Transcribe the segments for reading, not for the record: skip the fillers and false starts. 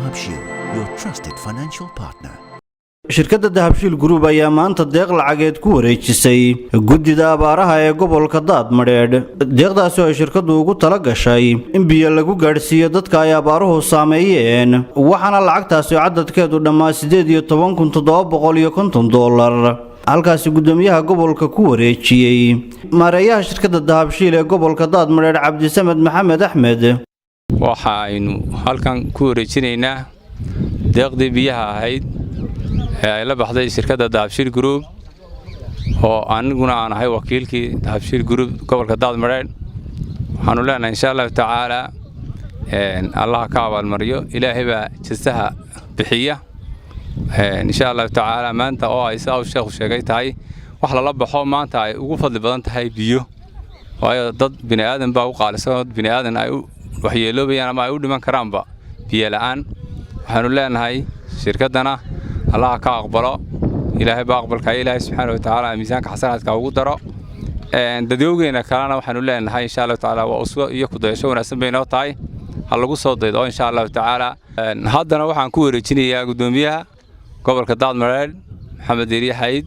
Dahabshiil, your trusted financial partner. shirkadda Dahabshiil Group ayaa maanta deeq lacageed ku wareejisay guddida abaaraha ee gobolka Daadmareed. Deeqdaasi oo shirkaddu ugu tala gashay in biyo lagu gaarsiiyo dadka ay abaaruhu saameeyeen, waxaana lacagtaasi cadadkeedu dhammaa $18,750. halkaasi gudoomiyaha gobolka ku wareejiyay maareeyaha shirkadda Dahabshiil ee gobolka Daadmareed Cabdisamed Maxamed Axmed. waxa aynu halkan ku wareejinaynaa deeqdii biyaha ahayd ee ay la baxday shirkadda Dahabshiil Group oo aniguna aan ahay wakiilkii Dahabshiil Group gobolka Daadmareed. waxaanu leenahay insha Allah tacaala Allah ka abaalmariyo, ilaahay baa jisaha bixiya. insha Allah tacaala maanta oo ay soo sheegay tahay wax la baxo maanta ay ugu fadli badan tahay biyo, waayo dad bini aadan baa u qaalisan, bini aadan ay waxyeeloobayaan ama ay u dhiman karaanba biyo la'aan. waxaanu leenahay shirkaddana Allah ka aqbalo, ilaahay baa aqbalka ilaahay subxaanahu wa ta'aala miisaanka xasanaadka ugu daro. dadweynaha kalena waxaanu leenahay insha Allah tacaala waa usoo iyo ku dayasho wanaagsan bay noo tahay, ha lagu soo daydo insha Allah tacaala. haddana waxaan ku wareejinayaa gudoomiyaha gobolka Daadmareed Maxamed Deeriye Xayd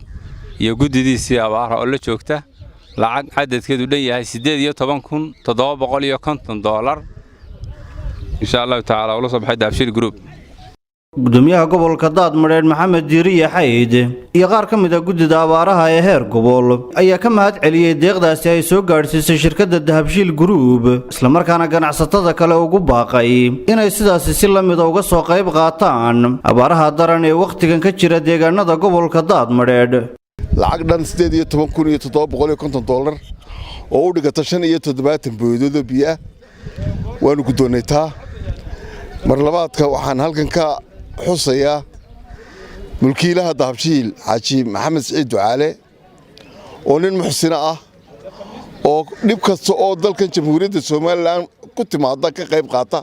iyo guddidiisii abaaraha oo la joogta lacag cadadkeedu dhan yahay $18,750 insha Allah tacaala oo la soo baxay Dahabshiil Group. gudoomiyaha gobolka Daadmareed Maxamed Deeriye Xayd iyo qaar ka mid ah guddida abaaraha ee heer gobol ayaa ka mahad celiyay deeqdaasi ay soo gaarsiisay shirkadda Dahabshiil Group, isla markaana ganacsatada kale ugu baaqay inay sidaas si la mid ah uga soo qayb qaataan abaaraha daran ee waqtigan ka jira deegaanada gobolka Daadmareed. lacag dhan $18,750 oo u dhigata 75 boodoodo biyo waanu guddoonaytaa. mar labaadka waxaan halkan ka xusayaa mulkiilaha Dahabshiil Xaaji Maxamed Saciid Ducaale oo nin muxsina ah oo dhib kasta oo dalkan Jamhuuriyadda Soomaaliland ku timaada ka qayb qaata.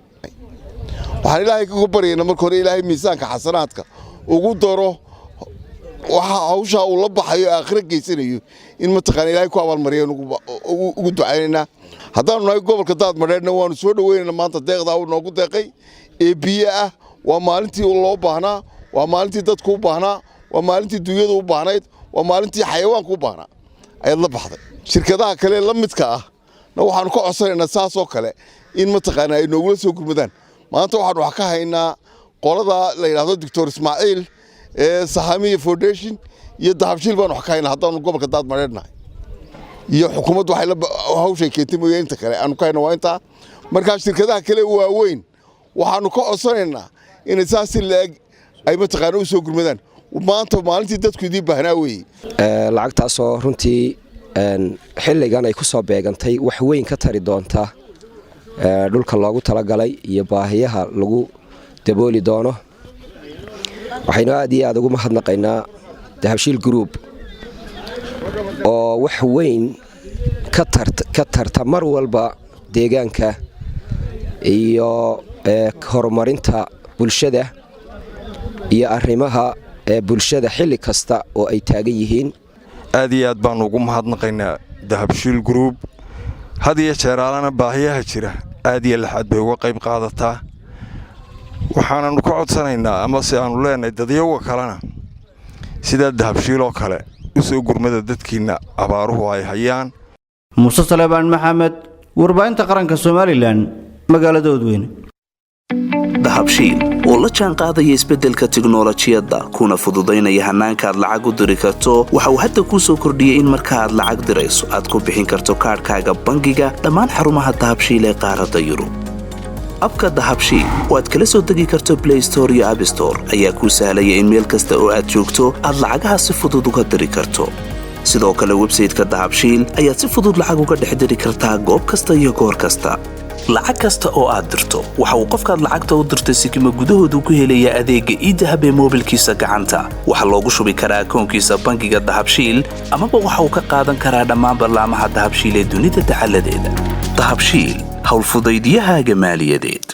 waxaan ilaahay ku baryaynaa marka hore ilaahay miisaanka xasanaadka ugu daro waxa hawsha uu la baxayo aakhira geysanayo in mataqaan ilaahay ku abaalmariyo ugu ducaynaa. haddaan nahay gobolka Daadmareedna waanu soo dhaweynaynaa maanta deeqda uu noogu deeqay ee biyo ah. waa maalintii loo baahnaa, waa maalintii dadku u baahnaa, waa maalintii dunyadu u baahnayd, waa maalintii xayawaanku u baahnaa ayaad la baxday. shirkadaha kale la midka ah waxaanu ka codsanaynaa saas oo kale in mataqaan ay noogula soo gurmadaan. maanta waxaan wax ka haynaa qolada la yiraahdo Dr. Ismaaciil ee Sahamiya Foundation iyo Dahabshiil baan wax ka haynaa haddaanu gobolka Daadmareednahay, iyo xukuumaddu waxay la hawshay keentay mooyee inta kale aanu ka haynaa waa intaa. markaa shirkadaha kale waaweyn waxaanu ka codsanaynaa in saas leeg ay mataqaan u soo gurmadaan. maanta maalintii dadku idin baahnaa weeye. lacagtaas oo runtii xilligan ay ku soo beegantay wax weyn ka tari doonta dhulka loogu talagalay iyo baahiyaha lagu dabooli doono. waxaynu aad iyo aad ugu mahadnaqaynaa Dahabshiil Group oo wax weyn ka tarta mar walba deegaanka iyo horumarinta bulshada iyo arrimaha bulshada xilli kasta oo ay taagan yihiin. aad iyo aad baan ugu mahadnaqaynaa Dahabshiil Group. had iyo jeer alana baahiyaha jira aad iyo laxad bay uga qayb qaadataa. waxaananu ka codsanaynaa ama si aanu leenahay dadyaga kalena sida Dahabshiil oo kale u soo gurmada dadkiina abaaruhu ay hayaan. Muuse Salebaan Maxamed, warbaahinta qaranka Somaliland, magaalada Oodweyne. Dahabshiil oo la jaan qaadaya isbeddelka tiknoolajiyadda kuna fududeynaya hanaanka aad lacag u diri karto, waxa uu hadda ku soo kordhiyay in marka aad lacag dirayso aad ku bixin karto kaarkaaga bangiga dhammaan xarumaha Dahabshiil ee qaaradda Yurub. abka Dahabshiil oo aad kala soo degi karto Play Store iyo App Store ayaa kuu sahlaya in meel kasta oo aad joogto aad lacagaha si fudud uga diri karto. sidoo kale website-ka Dahabshiil ayaad si fudud lacag uga dhex diri kartaa goob kasta iyo goor kasta. lacag kasta oo aad dirto waxa uu qofkaad lacagta u dirtay sikimo gudahoodu ku helaya adeegga e-Dahab ee moobilkiisa gacanta. waxa loogu shubi karaa akoonkiisa bangiga Dahabshiil ama waxa uu ka qaadan karaa dhammaan barnaamijyada Dahabshiil ee dunida taxalladeeda. Dahabshiil hawl fudaydiyahaaga maaliyadeed.